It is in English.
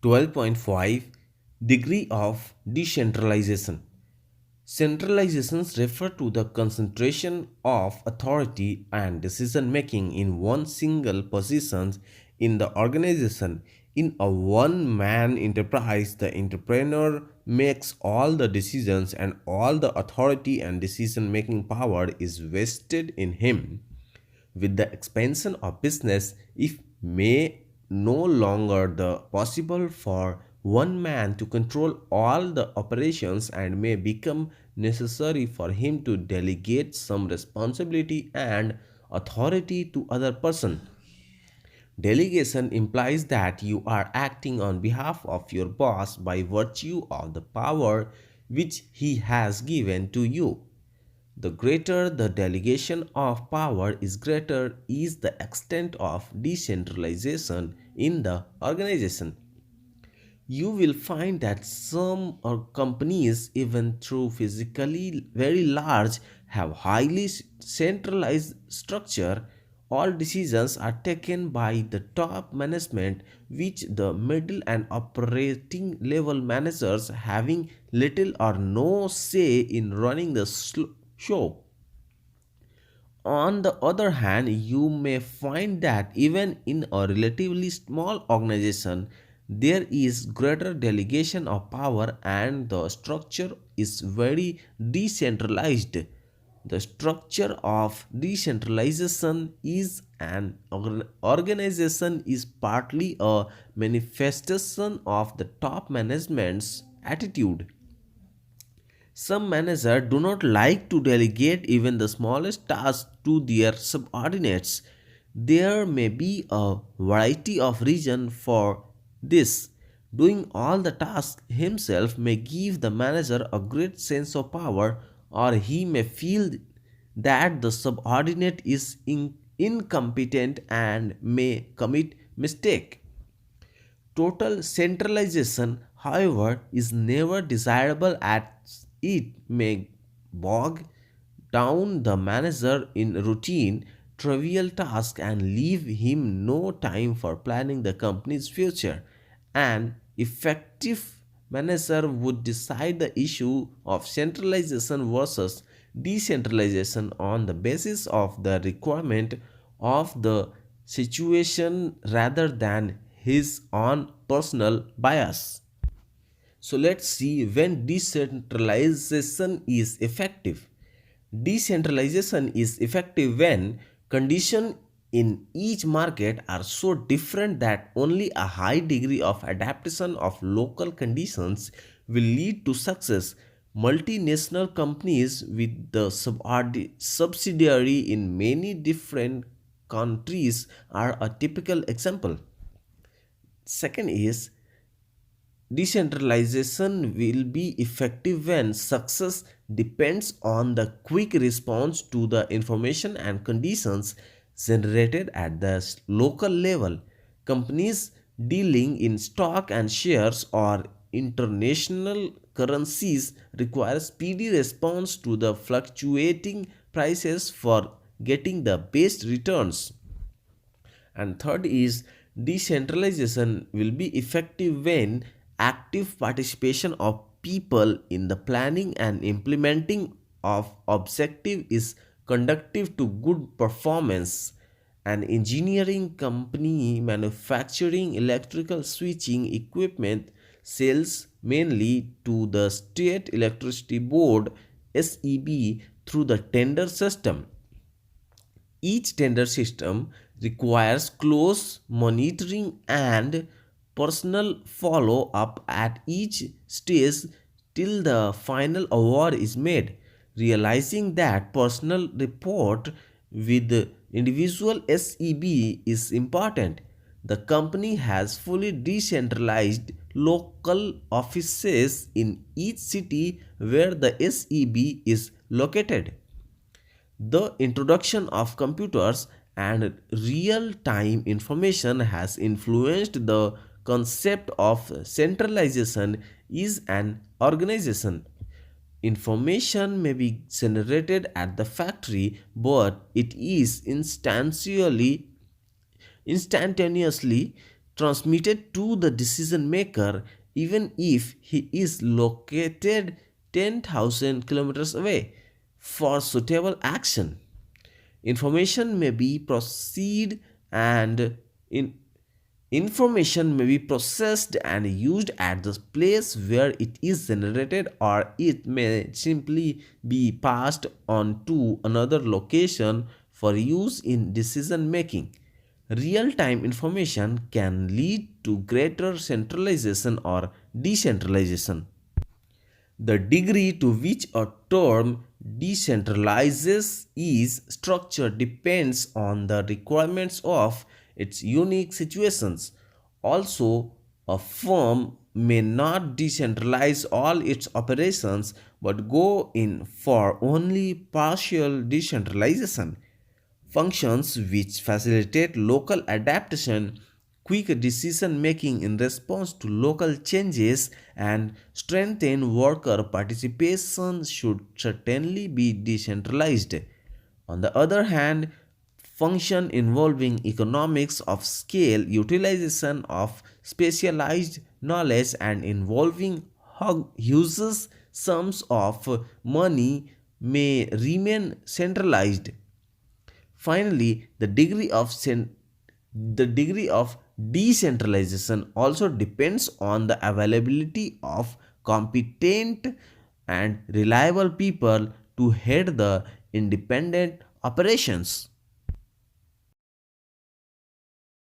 12.5 Degree of Decentralization. Centralizations refer to the concentration of authority and decision making in one single position in the organization. In a one man enterprise, the entrepreneur makes all the decisions and all the authority and decision making power is vested in him. With the expansion of business, it may no longer the possible for one man to control all the operations and may become necessary for him to delegate some responsibility and authority to other person. Delegation implies that you are acting on behalf of your boss by virtue of the power which he has given to you. The greater the delegation of power is, greater is the extent of decentralization in the organization. You will find that some companies, even through physically very large, have highly centralized structure. All decisions are taken by the top management, which the middle and operating level managers having little or no say in running the show. On the other hand, you may find that even in a relatively small organization, there is greater delegation of power and the structure is very decentralized. The structure of decentralization is an organization is partly a manifestation of the top management's attitude. Some managers do not like to delegate even the smallest task to their subordinates. There may be a variety of reasons for this. Doing all the tasks himself may give the manager a great sense of power, or he may feel that the subordinate is incompetent and may commit mistake. Total centralization, however, is never desirable as it may bog down the manager in routine, trivial tasks and leave him no time for planning the company's future. An effective manager would decide the issue of centralization versus decentralization on the basis of the requirement of the situation rather than his own personal bias. So let's see when decentralization is effective. Decentralization is effective when conditions in each market are so different that only a high degree of adaptation of local conditions will lead to success. Multinational companies with the subsidiary in many different countries are a typical example. Second is, decentralization will be effective when success depends on the quick response to the information and conditions generated at the local level. Companies dealing in stock and shares or international currencies require speedy response to the fluctuating prices for getting the best returns. And third is, decentralization will be effective when active participation of people in the planning and implementing of objective is conducive to good performance. An engineering company manufacturing electrical switching equipment sells mainly to the state electricity board SEB through the tender system. Each tender system requires close monitoring and personal follow up at each stage till the final award is made. Realizing that personal report with individual SEB is important, the company has fully decentralized local offices in each city where the SEB is located. The introduction of computers and real time information has influenced the concept of centralization is an organization. Information may be generated at the factory, but it is instantaneously transmitted to the decision maker even if he is located 10,000 kilometers away for suitable action. Information may be proceed and in information may be processed and used at the place where it is generated, or it may simply be passed on to another location for use in decision making. Real time information can lead to greater centralization or decentralization. The degree to which a term decentralizes is structure depends on the requirements of its unique situations. Also, a firm may not decentralize all its operations but go in for only partial decentralization. Functions which facilitate local adaptation, quick decision making in response to local changes, and strengthen worker participation should certainly be decentralized. On the other hand, function involving economics of scale, utilization of specialized knowledge, and involving huge sums of money may remain centralized. Finally, the degree of decentralization also depends on the availability of competent and reliable people to head the independent operations.